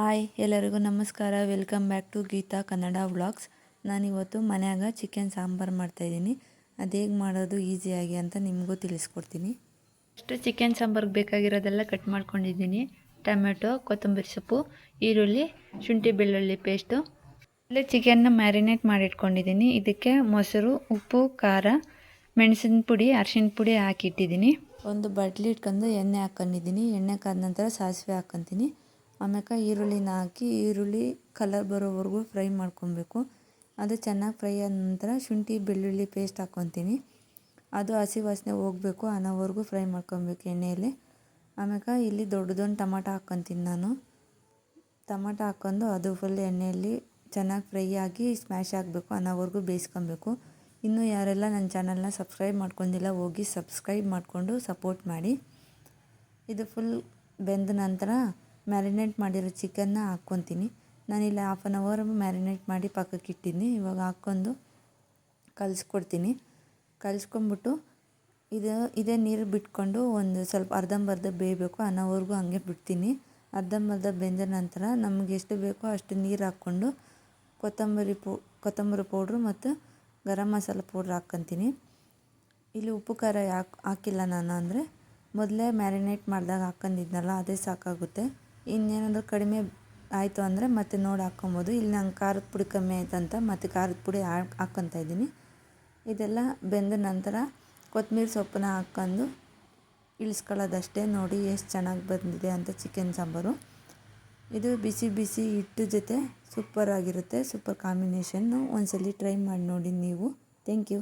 Hi ಎಲ್ಲರಿಗೂ ನಮಸ್ಕಾರ. Welcome back to Geeta Kannada vlogs. ನಾನಿವತ್ತು ಮನ್ಯಾಗ ಚಿಕನ್ ಸಾಂಬಾರು ಮಾಡ್ತಾಯಿದ್ದೀನಿ. ಅದು ಹೇಗೆ ಮಾಡೋದು ಈಸಿಯಾಗಿ ಅಂತ ನಿಮಗೂ ತಿಳಿಸ್ಕೊಡ್ತೀನಿ. ಫಸ್ಟು ಚಿಕನ್ ಸಾಂಬಾರ್ಗೆ ಬೇಕಾಗಿರೋದೆಲ್ಲ ಕಟ್ ಮಾಡ್ಕೊಂಡಿದ್ದೀನಿ. ಟೊಮೆಟೊ, ಕೊತ್ತಂಬರಿ ಸೊಪ್ಪು, ಈರುಳ್ಳಿ, ಶುಂಠಿ ಬೆಳ್ಳುಳ್ಳಿ ಪೇಸ್ಟು. ಇಲ್ಲೇ ಚಿಕನ್ನ ಮ್ಯಾರಿನೇಟ್ ಮಾಡಿಟ್ಕೊಂಡಿದ್ದೀನಿ. ಇದಕ್ಕೆ ಮೊಸರು, ಉಪ್ಪು, ಖಾರ, ಮೆಣಸಿನ ಪುಡಿ, ಅರಿಶಿನ ಪುಡಿ ಹಾಕಿಟ್ಟಿದ್ದೀನಿ. ಒಂದು ಬಟ್ಲಿ ಇಟ್ಕೊಂಡು ಎಣ್ಣೆ ಹಾಕ್ಕೊಂಡಿದ್ದೀನಿ. ಎಣ್ಣೆ ಕಾದ ನಂತರ ಸಾಸಿವೆ ಹಾಕ್ಕೊತೀನಿ. ಆಮೇಲೆ ಈರುಳ್ಳಿನ ಹಾಕಿ ಈರುಳ್ಳಿ ಕಲರ್ ಬರೋವರೆಗೂ ಫ್ರೈ ಮಾಡ್ಕೊಬೇಕು. ಅದು ಚೆನ್ನಾಗಿ ಫ್ರೈ ಆದ ನಂತರ ಶುಂಠಿ ಬೆಳ್ಳುಳ್ಳಿ ಪೇಸ್ಟ್ ಹಾಕ್ಕೊತೀನಿ. ಅದು ಹಸಿ ವಾಸನೆ ಹೋಗಬೇಕು ಅನ್ನೋವರೆಗೂ ಫ್ರೈ ಮಾಡ್ಕೊಬೇಕು ಎಣ್ಣೆಯಲ್ಲಿ. ಆಮೇಲೆ ಇಲ್ಲಿ ದೊಡ್ಡದೊಂದು ಟೊಮಾಟೊ ಹಾಕ್ಕೊತೀನಿ ನಾನು. ಟೊಮಾಟೊ ಹಾಕ್ಕೊಂಡು ಅದು ಫುಲ್ ಎಣ್ಣೆಯಲ್ಲಿ ಚೆನ್ನಾಗಿ ಫ್ರೈ ಆಗಿ ಸ್ಮ್ಯಾಶ್ ಆಗಬೇಕು ಅನ್ನೋವರೆಗೂ ಬೇಯಿಸ್ಕೊಬೇಕು. ಇನ್ನೂ ಯಾರೆಲ್ಲ ನನ್ನ ಚಾನಲ್ನ ಸಬ್ಸ್ಕ್ರೈಬ್ ಮಾಡ್ಕೊಂಡಿಲ್ಲ ಹೋಗಿ ಸಬ್ಸ್ಕ್ರೈಬ್ ಮಾಡಿಕೊಂಡು ಸಪೋರ್ಟ್ ಮಾಡಿ. ಇದು ಫುಲ್ ಬೆಂದ ನಂತರ ಮ್ಯಾರಿನೇಟ್ ಮಾಡಿರೋ ಚಿಕನ್ನ ಹಾಕ್ಕೊತೀನಿ. ನಾನಿಲ್ಲಿ 1/2 ಅವರ್ ಮ್ಯಾರಿನೇಟ್ ಮಾಡಿ ಪಕ್ಕಕ್ಕೆ ಇಟ್ಟಿದ್ದೀನಿ. ಇವಾಗ ಹಾಕ್ಕೊಂಡು ಕಲಿಸ್ಕೊಡ್ತೀನಿ. ಕಲಿಸ್ಕೊಂಬಿಟ್ಟು ಇದೇ ನೀರು ಬಿಟ್ಕೊಂಡು ಒಂದು ಸ್ವಲ್ಪ ಅರ್ಧಂಬರ್ಧ ಬೇಯಬೇಕು ಅನ್ನೋವರೆಗೂ ಹಂಗೆ ಬಿಡ್ತೀನಿ. ಅರ್ಧಂಬರ್ಧ ಬೆಂದ ನಂತರ ನಮಗೆ ಎಷ್ಟು ಬೇಕೋ ಅಷ್ಟು ನೀರು ಹಾಕ್ಕೊಂಡು ಕೊತ್ತಂಬರಿ ಪೌಡ್ರು ಮತ್ತು ಗರಂ ಮಸಾಲ ಪೌಡ್ರ್ ಹಾಕ್ಕೊತೀನಿ. ಇಲ್ಲಿ ಉಪ್ಪು ಖಾರ ಹಾಕಿಲ್ಲ ನಾನು, ಅಂದರೆ ಮೊದಲೇ ಮ್ಯಾರಿನೇಟ್ ಮಾಡಿದಾಗ ಹಾಕ್ಕೊಂಡಿದ್ನಲ್ಲ ಅದೇ ಸಾಕಾಗುತ್ತೆ. ಇನ್ನೇನಾದರೂ ಕಡಿಮೆ ಆಯಿತು ಅಂದರೆ ಮತ್ತೆ ನೋಡಿ ಹಾಕ್ಕೊಬೋದು. ಇಲ್ಲಿ ನಂಗೆ ಖಾರದ ಪುಡಿ ಕಮ್ಮಿ ಆಯ್ತಂತ ಮತ್ತು ಖಾರದ ಪುಡಿ ಹಾಕ್ಕೊತಾ ಇದ್ದೀನಿ. ಇದೆಲ್ಲ ಬೆಂದ ನಂತರ ಕೊತ್ತಂಬರಿ ಸೊಪ್ಪನ್ನ ಹಾಕ್ಕೊಂಡು ಇಳಿಸ್ಕೊಳ್ಳೋದಷ್ಟೇ. ನೋಡಿ ಎಷ್ಟು ಚೆನ್ನಾಗಿ ಬಂದಿದೆ ಅಂತ ಚಿಕನ್ ಸಾಂಬಾರು. ಇದು ಬಿಸಿ ಬಿಸಿ ಹಿಟ್ಟು ಜೊತೆ ಸೂಪರಾಗಿರುತ್ತೆ. Super combination. ಒಂದ್ಸಲ ಟ್ರೈ ಮಾಡಿ ನೋಡಿ ನೀವು. Thank you.